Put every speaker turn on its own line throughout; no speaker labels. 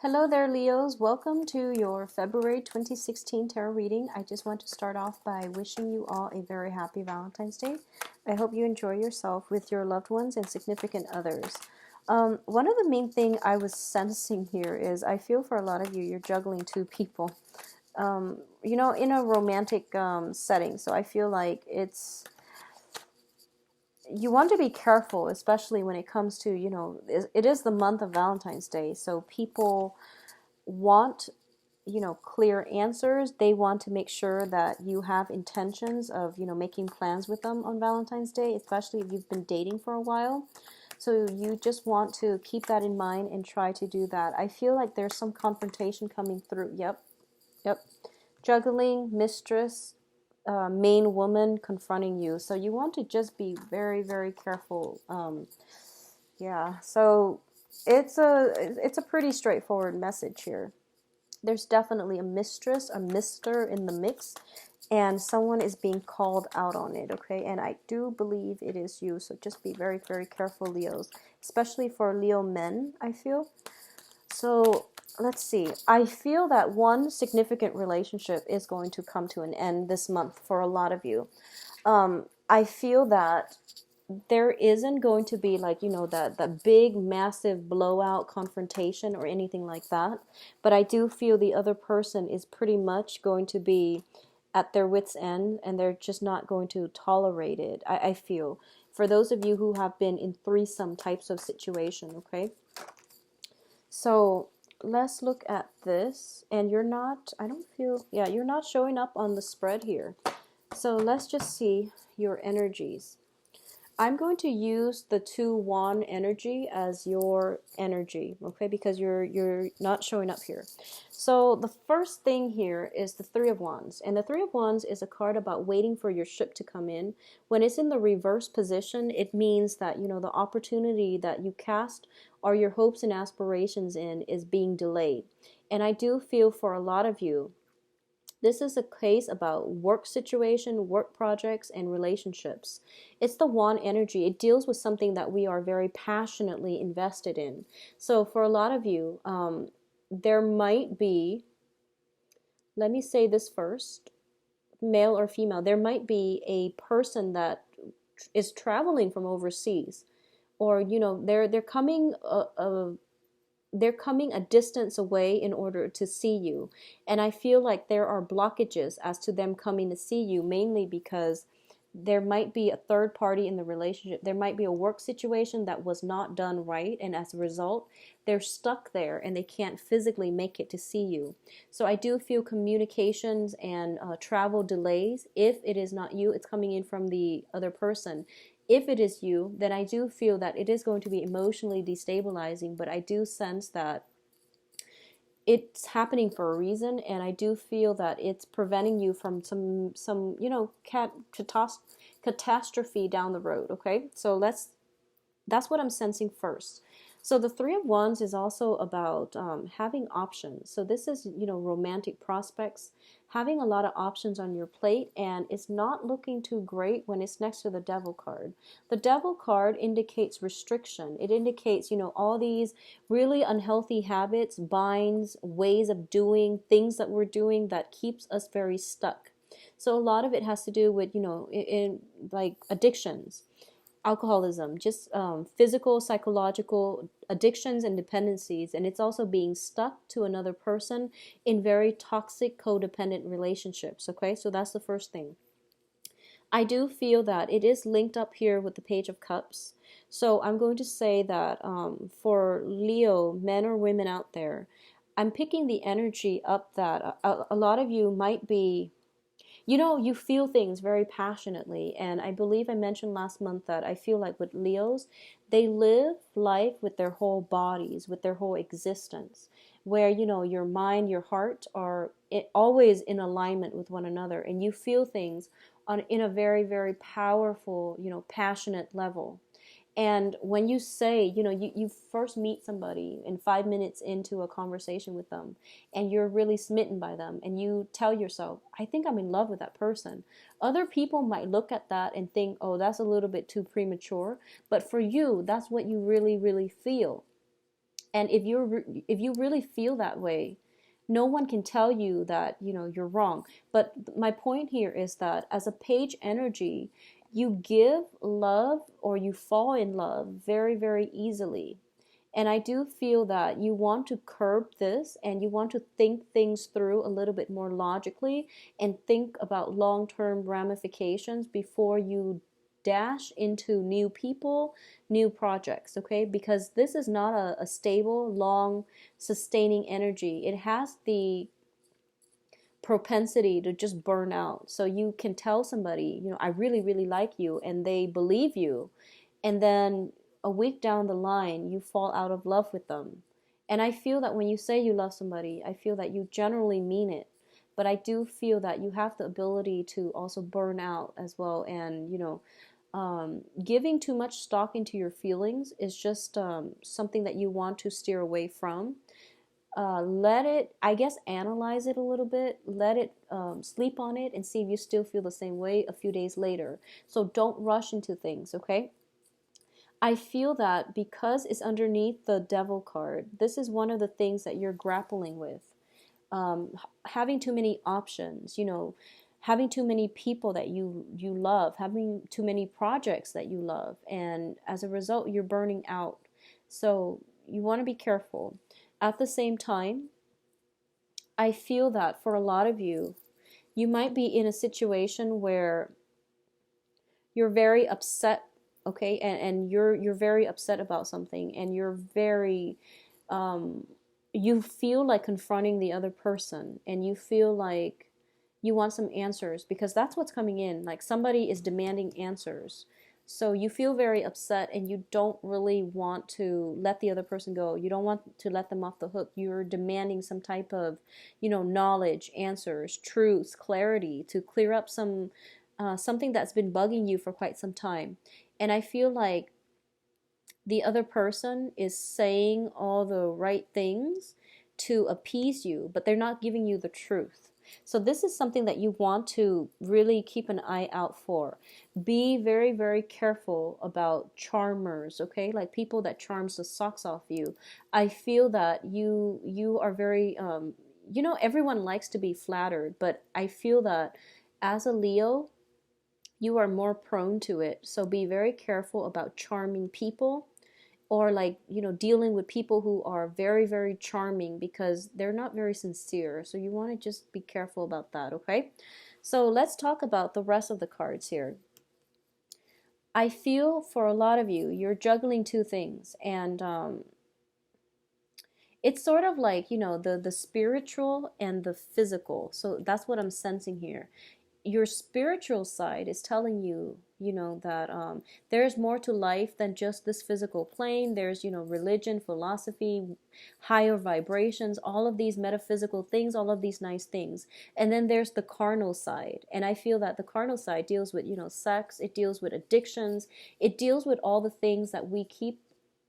Hello there, Leos. Welcome to your February 2016 tarot reading. I just want to start off by wishing you all a very happy Valentine's Day. I hope you enjoy yourself with your loved ones and significant others. One of the main thing I was sensing here is I feel for a lot of you, you're juggling two people, in a romantic setting. So I feel like you want to be careful, especially when it comes to, it is the month of Valentine's Day. So people want clear answers. They want to make sure that you have intentions of making plans with them on Valentine's Day, especially if you've been dating for a while. So you just want to keep that in mind and try to do that. I feel like there's some confrontation coming through. Yep. Juggling, mistress, main woman confronting you. So you want to just be very, very careful. Yeah, so it's a pretty straightforward message here. There's definitely a mistress, a mister in the mix, and someone is being called out on it, okay? And I do believe it is you, so just be very, very careful, Leos, especially for Leo men, I feel. So let's see. I feel that one significant relationship is going to come to an end this month for a lot of you. I feel that there isn't going to be that big massive blowout confrontation or anything like that, but I do feel the other person is pretty much going to be at their wits end and they're just not going to tolerate it. I feel for those of you who have been in threesome types of situation, okay? So let's look at this. And you're not, I don't feel, yeah, you're not showing up on the spread here. So let's just see your energies. I'm going to use the 2 wand energy as your energy, okay? Because you're not showing up here. So the first thing here is the 3 of Wands. And the 3 of Wands is a card about waiting for your ship to come in. When it's in the reverse position, it means that, the opportunity that you cast or your hopes and aspirations in is being delayed. And I do feel for a lot of you, this is a case about work situation, work projects, and relationships. It's the wand energy. It deals with something that we are very passionately invested in. So for a lot of you, there might be, let me say this first, male or female, there might be a person that is traveling from overseas, or they're coming a distance away in order to see you. And I feel like there are blockages as to them coming to see you, mainly because there might be a third party in the relationship. There might be a work situation that was not done right, and as a result, they're stuck there and they can't physically make it to see you. So I do feel communications and travel delays. If it is not you, it's coming in from the other person. If it is you, then I do feel that it is going to be emotionally destabilizing, but I do sense that it's happening for a reason, and I do feel that it's preventing you from some catastrophe down the road, okay? So that's what I'm sensing first. So the 3 of Wands is also about having options. So this is, romantic prospects, having a lot of options on your plate, and it's not looking too great when it's next to the Devil card. The Devil card indicates restriction. It indicates, all these really unhealthy habits, binds, ways of doing, things that we're doing that keeps us very stuck. So a lot of it has to do with, in like addictions, alcoholism, just physical, psychological addictions and dependencies. And it's also being stuck to another person in very toxic, codependent relationships. Okay, so that's the first thing. I do feel that it is linked up here with the Page of Cups. So I'm going to say that for Leo, men or women out there, I'm picking the energy up that a lot of you might be, you feel things very passionately. And I believe I mentioned last month that I feel like with Leos, they live life with their whole bodies, with their whole existence, where, your mind, your heart are always in alignment with one another. And you feel things in a very, very powerful, passionate level. And when you say, you first meet somebody and 5 minutes into a conversation with them and you're really smitten by them and you tell yourself, I think I'm in love with that person. Other people might look at that and think, oh, that's a little bit too premature. But for you, that's what you really, really feel. And if you really feel that way, no one can tell you that, you know, you're wrong. But my point here is that as a page energy, you give love or you fall in love very, very easily. And I do feel that you want to curb this and you want to think things through a little bit more logically and think about long term ramifications before you dash into new people, new projects, okay? Because this is not a stable, long, sustaining energy. It has the propensity to just burn out. So you can tell somebody, you know, I really, really like you, and they believe you. And then a week down the line, you fall out of love with them. And I feel that when you say you love somebody, I feel that you generally mean it. But I do feel that you have the ability to also burn out as well. And, you know, giving too much stock into your feelings is just something that you want to steer away from. Let it, I guess, analyze it a little bit, let it sleep on it, and see if you still feel the same way a few days later. So don't rush into things, okay? I feel that because it's underneath the devil card, this is one of the things that you're grappling with. Having too many options, you know, having too many people that you love, having too many projects that you love, and as a result, you're burning out. So you want to be careful. At the same time, I feel that for a lot of you, you might be in a situation where you're very upset, okay, and you're very upset about something, and you're very you feel like confronting the other person, and you feel like you want some answers, because that's what's coming in, like somebody is demanding answers. So you feel very upset and you don't really want to let the other person go. You don't want to let them off the hook. You're demanding some type of, you know, knowledge, answers, truth, clarity to clear up some something that's been bugging you for quite some time. And I feel like the other person is saying all the right things to appease you, but they're not giving you the truth. So this is something that you want to really keep an eye out for. Be very, very careful about charmers, okay? Like people that charms the socks off you. I feel that you are very you know, everyone likes to be flattered, but I feel that as a Leo, you are more prone to it. So be very careful about charming people, or like, you know, dealing with people who are very, very charming, because they're not very sincere. So you want to just be careful about that, okay? So let's talk about the rest of the cards here. I feel for a lot of you, you're juggling two things, and it's sort of like, you know, the spiritual and the physical. So that's what I'm sensing here. Your spiritual side is telling you, you know, that there's more to life than just this physical plane. There's, you know, religion, philosophy, higher vibrations, all of these metaphysical things, all of these nice things. And then there's the carnal side. And I feel that the carnal side deals with, you know, sex, it deals with addictions, it deals with all the things that we keep,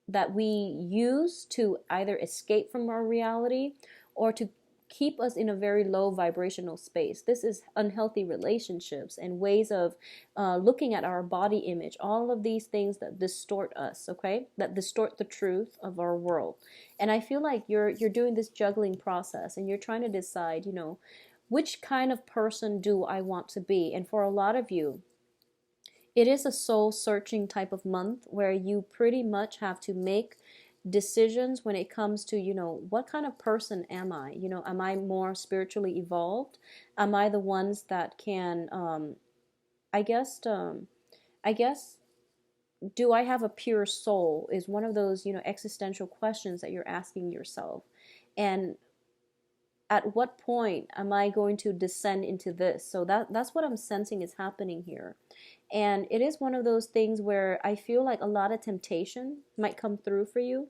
that we use to either escape from our reality or to keep us in a very low vibrational space. This is unhealthy relationships and ways of looking at our body image, all of these things that distort us, okay, that distort the truth of our world. And I feel like you're doing this juggling process, and you're trying to decide, you know, which kind of person do I want to be. And for a lot of you, it is a soul searching type of month where you pretty much have to make decisions when it comes to, you know, what kind of person am I? You know, am I more spiritually evolved? Am I the ones that can, I guess, I guess, do I have a pure soul? Is one of those, you know, existential questions that you're asking yourself. And at what point am I going to descend into this? So that's what I'm sensing is happening here. And it is one of those things where I feel like a lot of temptation might come through for you.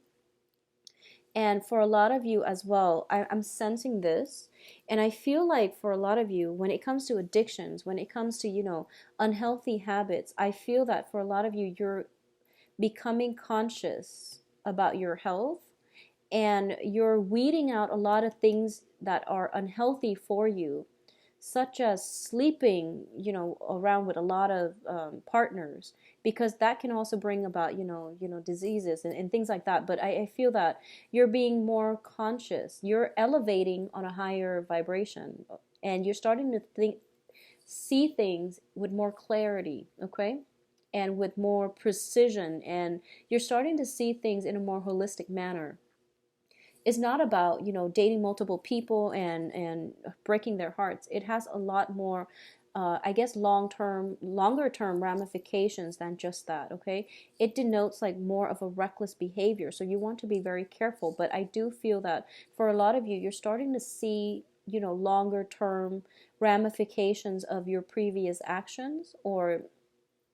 And for a lot of you as well, I'm sensing this. And I feel like for a lot of you, when it comes to addictions, when it comes to, you know, unhealthy habits, I feel that for a lot of you, you're becoming conscious about your health, and you're weeding out a lot of things that are unhealthy for you. such as sleeping, around with a lot of partners, because that can also bring about, diseases and things like that. But I feel that you're being more conscious. You're elevating on a higher vibration, and you're starting to see things with more clarity, okay? And with more precision, and you're starting to see things in a more holistic manner. It's not about, dating multiple people and breaking their hearts. It has a lot more, I guess, longer term ramifications than just that. Okay, it denotes like more of a reckless behavior, so you want to be very careful. But I do feel that for a lot of you, you're starting to see, longer term ramifications of your previous actions, or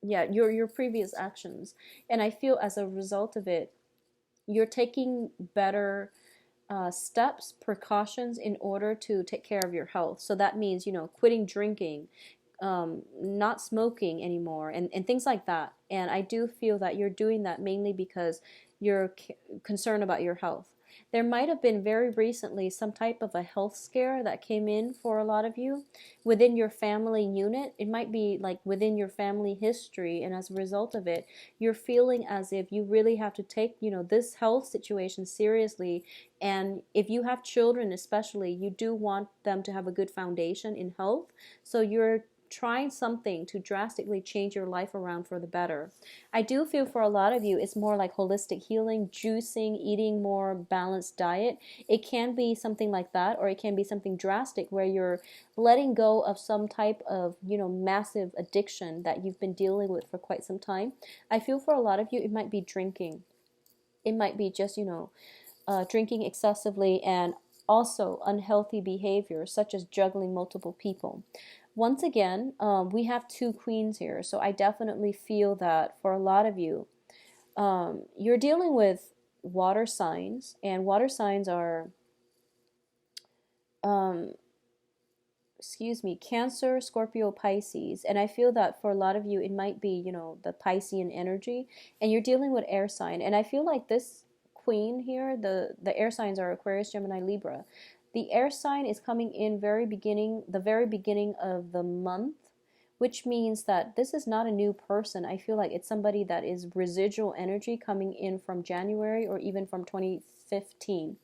yeah, your previous actions. And I feel as a result of it, you're taking better steps, precautions in order to take care of your health. So that means, quitting drinking, not smoking anymore, and things like that. And I do feel that you're doing that mainly because you're concerned about your health. There might have been very recently some type of a health scare that came in for a lot of you within your family unit. It might be like within your family history, and as a result of it, you're feeling as if you really have to take, this health situation seriously. And if you have children especially, you do want them to have a good foundation in health. So you're trying something to drastically change your life around for the better. I do feel for a lot of you, it's more like holistic healing, juicing, eating more balanced diet. It can be something like that, or it can be something drastic where you're letting go of some type of, massive addiction that you've been dealing with for quite some time. I feel for a lot of you, it might be drinking. It might be just, drinking excessively, and also unhealthy behavior such as juggling multiple people. Once again, we have two queens here, so I definitely feel that for a lot of you, you're dealing with water signs, and water signs are, um, excuse me, Cancer, Scorpio, Pisces. And I feel that for a lot of you, it might be, the Piscean energy, and you're dealing with air sign. And I feel like this queen here, the air signs are Aquarius, Gemini, Libra. The air sign is coming in the very beginning of the month, which means that this is not a new person. I feel like it's somebody that is residual energy coming in from January or even from 2015.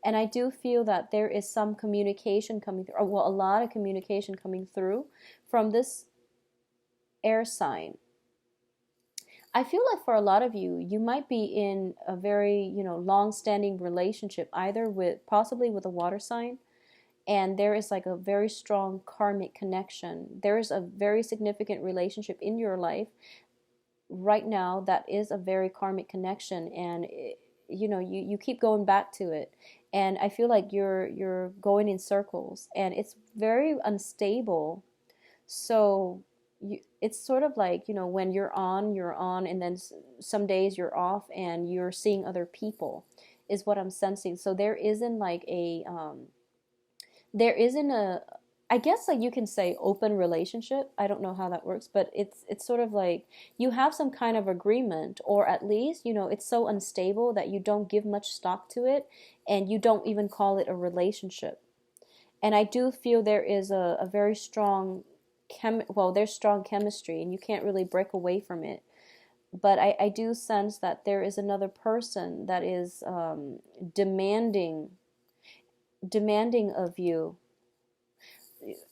And I do feel that there is some communication coming through, or well, a lot of communication coming through from this air sign. I feel like for a lot of you, you might be in a very, long-standing relationship, either possibly with a water sign, and there is like a very strong karmic connection. There is a very significant relationship in your life right now that is a very karmic connection, and you keep going back to it, and I feel like you're going in circles, and it's very unstable. So it's sort of like, when you're on, and then some days you're off and you're seeing other people, is what I'm sensing. So there isn't like a I guess like you can say open relationship. I don't know how that works, but it's sort of like you have some kind of agreement, or at least, it's so unstable that you don't give much stock to it, and you don't even call it a relationship. And I do feel there is a very strong there's strong chemistry, and you can't really break away from it. But I do sense that there is another person that is demanding of you.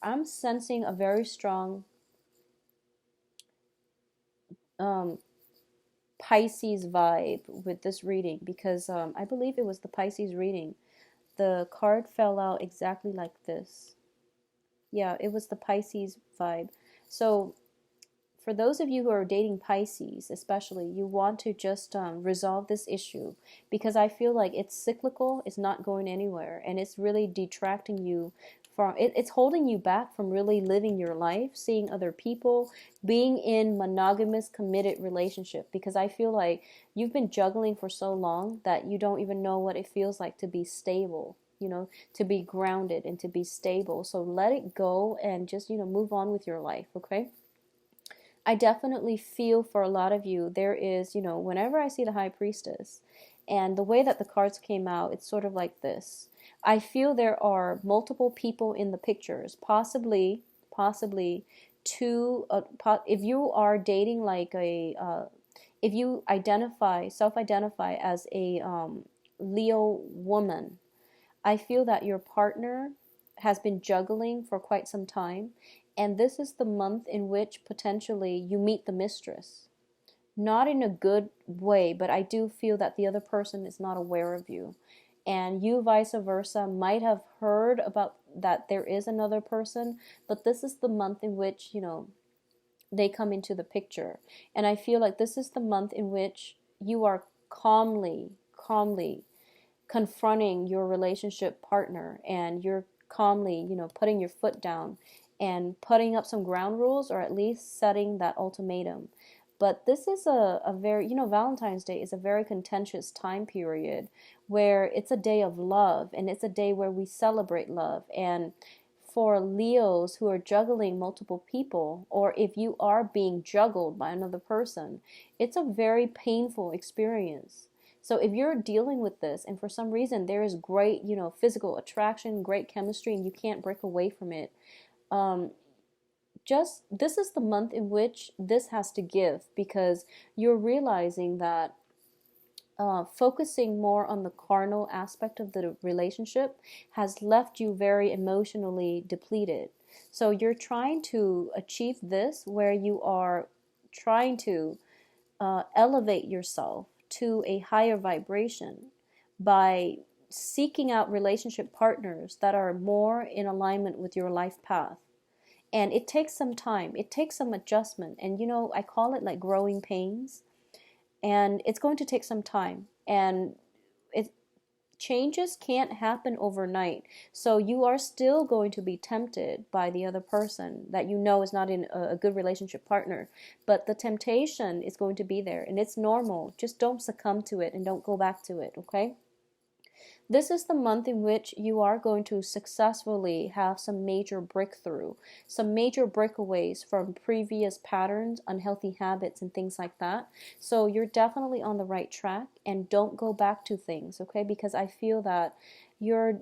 I'm sensing a very strong um, Pisces vibe with this reading, because I believe it was the Pisces reading. The card fell out exactly like this. Yeah, it was the Pisces vibe. So for those of you who are dating Pisces, especially, you want to just resolve this issue, because I feel like it's cyclical, it's not going anywhere, and it's really detracting you from it's holding you back from really living your life, seeing other people, being in monogamous, committed relationship, because I feel like you've been juggling for so long that you don't even know what it feels like to be stable. To be grounded and to be stable. So let it go and just, move on with your life, okay? I definitely feel for a lot of you, there is, whenever I see the High Priestess, And the way that the cards came out, it's sort of like this. I feel there are multiple people in the pictures, possibly two. If you are dating like if you self-identify as a Leo woman, I feel that your partner has been juggling for quite some time, and this is the month in which potentially you meet the mistress. Not in a good way, but I do feel that the other person is not aware of you. And you, vice versa, might have heard about that there is another person, but this is the month in which, they come into the picture. And I feel like this is the month in which you are calmly confronting your relationship partner, and you're calmly, putting your foot down and putting up some ground rules, or at least setting that ultimatum. But this is a very, Valentine's Day is a very contentious time period where it's a day of love, and it's a day where we celebrate love. And for Leos who are juggling multiple people, or if you are being juggled by another person, it's a very painful experience. So if you're dealing with this and for some reason there is great, physical attraction, great chemistry, and you can't break away from it, just this is the month in which this has to give, because you're realizing that focusing more on the carnal aspect of the relationship has left you very emotionally depleted. So you're trying to achieve this where you are trying to elevate yourself to a higher vibration by seeking out relationship partners that are more in alignment with your life path. And it takes some time, it takes some adjustment. And I call it like growing pains. And it's going to take some time. And changes can't happen overnight. So you are still going to be tempted by the other person that is not in a good relationship partner. But the temptation is going to be there, and it's normal. Just don't succumb to it and don't go back to it, okay? This is the month in which you are going to successfully have some major breakthrough, some major breakaways from previous patterns, unhealthy habits, and things like that. So you're definitely on the right track, and don't go back to things, okay? Because I feel that you're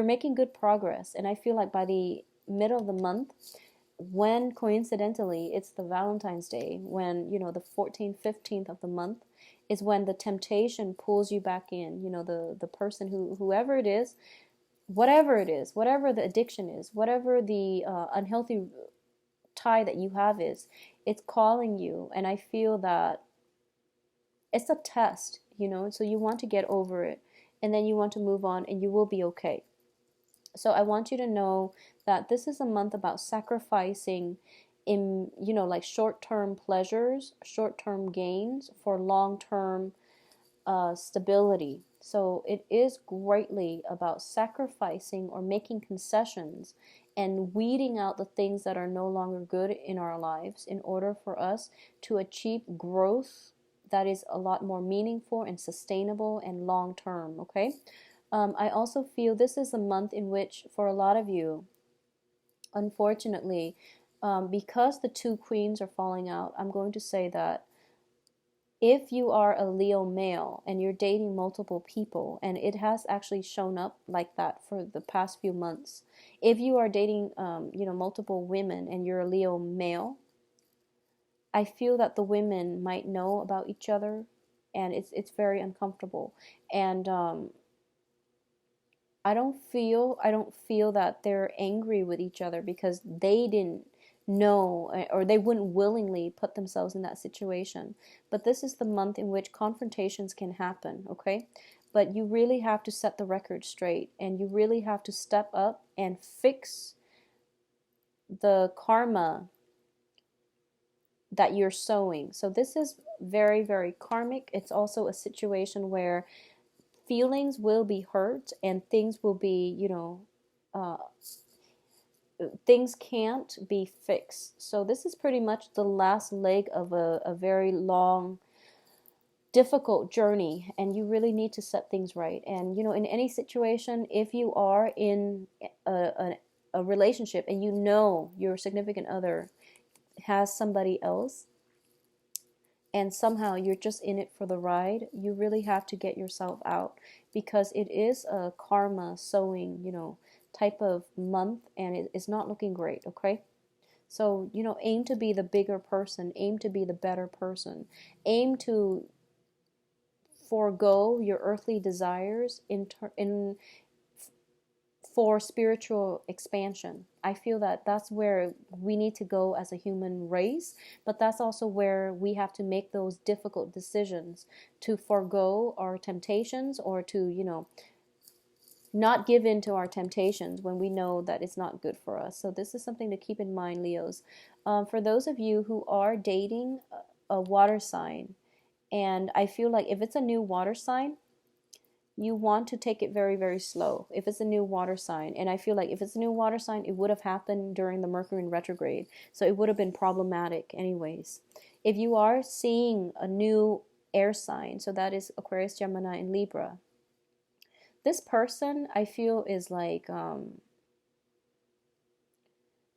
making good progress, and I feel like by the middle of the month, when coincidentally it's the Valentine's Day, when the 14th, 15th of the month, is when the temptation pulls you back in. The person whoever it is, whatever the addiction is, whatever the unhealthy tie that you have is, it's calling you. And I feel that it's a test, so you want to get over it, and then you want to move on, and you will be okay. So I want you to know that this is a month about sacrificing in, like short-term pleasures, short-term gains for long-term stability. So it is greatly about sacrificing or making concessions and weeding out the things that are no longer good in our lives in order for us to achieve growth that is a lot more meaningful and sustainable and long-term, okay? I also feel this is a month in which, for a lot of you, unfortunately, because the two queens are falling out, I'm going to say that if you are a Leo male and you're dating multiple people, and it has actually shown up like that for the past few months, if you are dating, multiple women and you're a Leo male, I feel that the women might know about each other, and it's very uncomfortable. And I don't feel that they're angry with each other because they didn't know, or they wouldn't willingly put themselves in that situation. But this is the month in which confrontations can happen, okay? But you really have to set the record straight, and you really have to step up and fix the karma that you're sowing. So this is very, very karmic. It's also a situation where feelings will be hurt, and things will be, things can't be fixed. So this is pretty much the last leg of a very long, difficult journey, and you really need to set things right. And in any situation, if you are in a relationship and your significant other has somebody else, and somehow you're just in it for the ride, you really have to get yourself out, because it is a karma sowing, type of month, and it is not looking great, okay? So, aim to be the bigger person, aim to be the better person, aim to forego your earthly desires in for spiritual expansion. I feel that that's where we need to go as a human race, but that's also where we have to make those difficult decisions to forego our temptations, or to, not give in to our temptations when we know that it's not good for us. So this is something to keep in mind, Leos. For those of you who are dating a water sign, and I feel like if it's a new water sign, you want to take it very, very slow if it's a new water sign. And I feel like if it's a new water sign, it would have happened during the Mercury in retrograde, so it would have been problematic anyways. If you are seeing a new air sign, so that is Aquarius, Gemini, and Libra, this person, I feel, is like,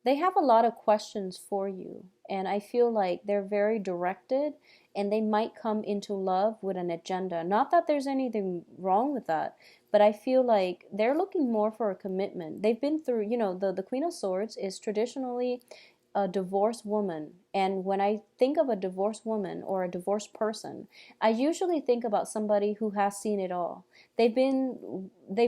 they have a lot of questions for you. And I feel like they're very directed, and they might come into love with an agenda. Not that there's anything wrong with that, but I feel like they're looking more for a commitment. They've been through, the Queen of Swords is traditionally a divorced woman. And when I think of a divorced woman or a divorced person, I usually think about somebody who has seen it all. They've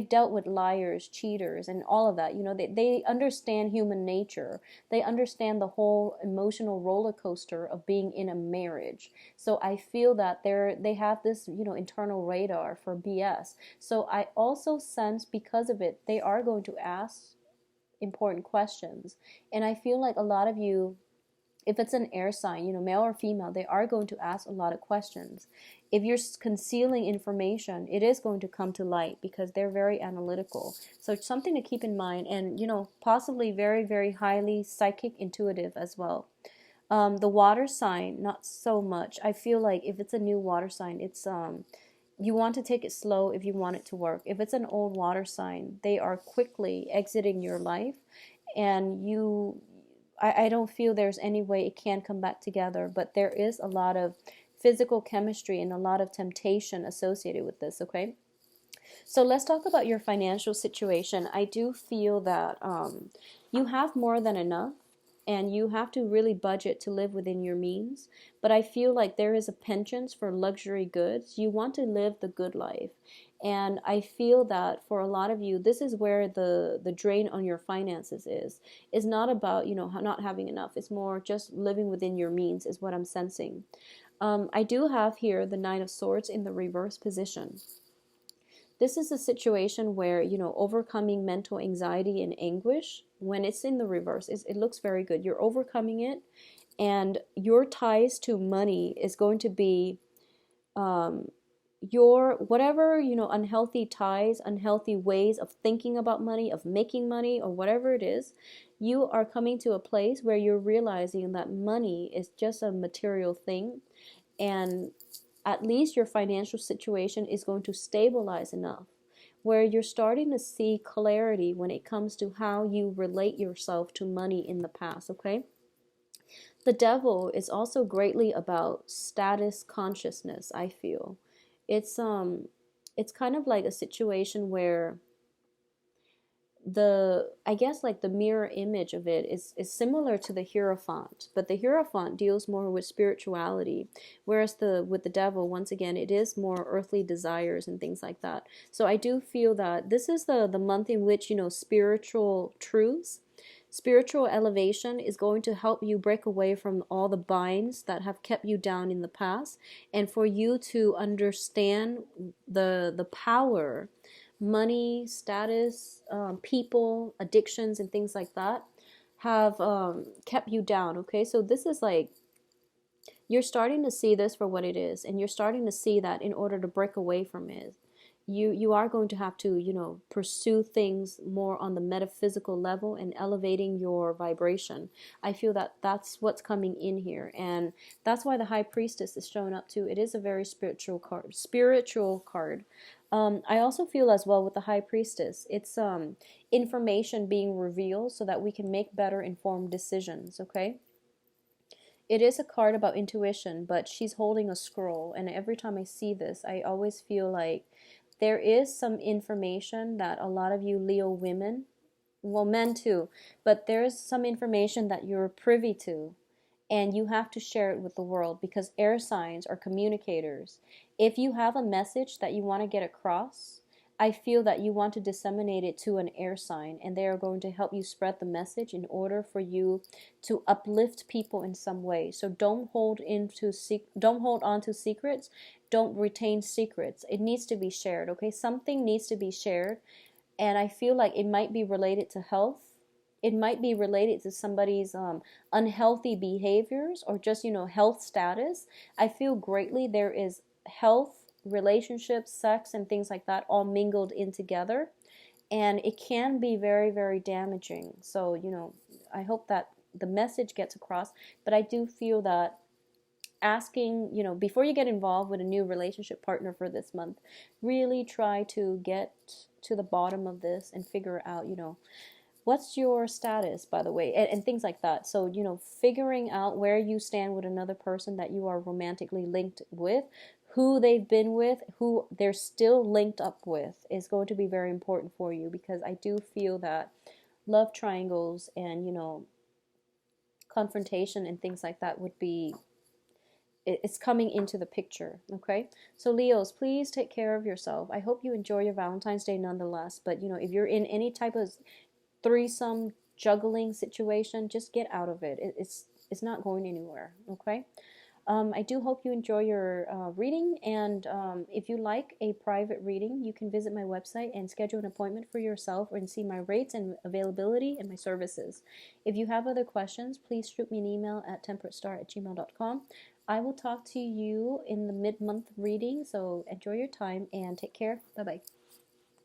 dealt with liars, cheaters, and all of that. They understand human nature. They understand the whole emotional roller coaster of being in a marriage. So I feel that they have this, internal radar for BS. So I also sense, because of it, they are going to ask important questions. And I feel like a lot of you, if it's an air sign, male or female, they are going to ask a lot of questions. If you're concealing information, it is going to come to light, because they're very analytical. So it's something to keep in mind, and, possibly very, very highly psychic, intuitive as well. The water sign, not so much. I feel like if it's a new water sign, it's you want to take it slow if you want it to work. If it's an old water sign, they are quickly exiting your life, and I don't feel there's any way it can come back together, but there is a lot of physical chemistry and a lot of temptation associated with this, okay? So let's talk about your financial situation. I do feel that you have more than enough, and you have to really budget to live within your means. But I feel like there is a penchant for luxury goods. You want to live the good life. And I feel that for a lot of you, this is where the drain on your finances is not about, not having enough. It's more just living within your means is what I'm sensing. I do have here the Nine of Swords in the reverse position. This is a situation where, overcoming mental anxiety and anguish, when it's in the reverse, it looks very good. You're overcoming it, and your ties to money is going to be your whatever, unhealthy ties, unhealthy ways of thinking about money, of making money, or whatever it is. You are coming to a place where you're realizing that money is just a material thing, and at least your financial situation is going to stabilize enough where you're starting to see clarity when it comes to how you relate yourself to money in the past, okay? The devil is also greatly about status consciousness, I feel. It's kind of like a situation where I guess like the mirror image of it is similar to the Hierophant, but the Hierophant deals more with spirituality, whereas with the devil, once again, it is more earthly desires and things like that. So I do feel that this is the month in which, spiritual truths, spiritual elevation is going to help you break away from all the binds that have kept you down in the past, and for you to understand the power money, status, people, addictions, and things like that have kept you down, okay? So this is like, you're starting to see this for what it is, and you're starting to see that in order to break away from it, you are going to have to, pursue things more on the metaphysical level and elevating your vibration. I feel that that's what's coming in here, and that's why the High Priestess is showing up too. It is a very spiritual card. I also feel as well with the High Priestess, it's information being revealed so that we can make better informed decisions, okay? it is a card about intuition, but she's holding a scroll. And every time I see this, I always feel like there is some information that a lot of you Leo women, well, men too, but there's some information that you're privy to, and you have to share it with the world because air signs are communicators. If you have a message that you want to get across, I feel that you want to disseminate it to an air sign, and they are going to help you spread the message in order for you to uplift people in some way. So don't hold on to secrets. Don't retain secrets. It needs to be shared, okay? Something needs to be shared, and I feel like it might be related to health. It might be related to somebody's unhealthy behaviors or just, health status. I feel greatly there is health, relationships, sex, and things like that all mingled in together. And it can be very, very damaging. So, I hope that the message gets across. But I do feel that asking, before you get involved with a new relationship partner for this month, really try to get to the bottom of this and figure out, what's your status, by the way, and things like that. So, figuring out where you stand with another person that you are romantically linked with, who they've been with, who they're still linked up with, is going to be very important for you, because I do feel that love triangles and, confrontation and things like that would be, it's coming into the picture. Okay, so Leos, please take care of yourself. I hope you enjoy your Valentine's Day nonetheless, but if you're in any type of threesome juggling situation, just get out of it. It's not going anywhere. Okay. I do hope you enjoy your reading, and if you like a private reading, you can visit my website and schedule an appointment for yourself and see my rates and availability and my services. If you have other questions, please shoot me an email at temperatestar@gmail.com. I will talk to you in the mid-month reading, so enjoy your time and take care. Bye-bye.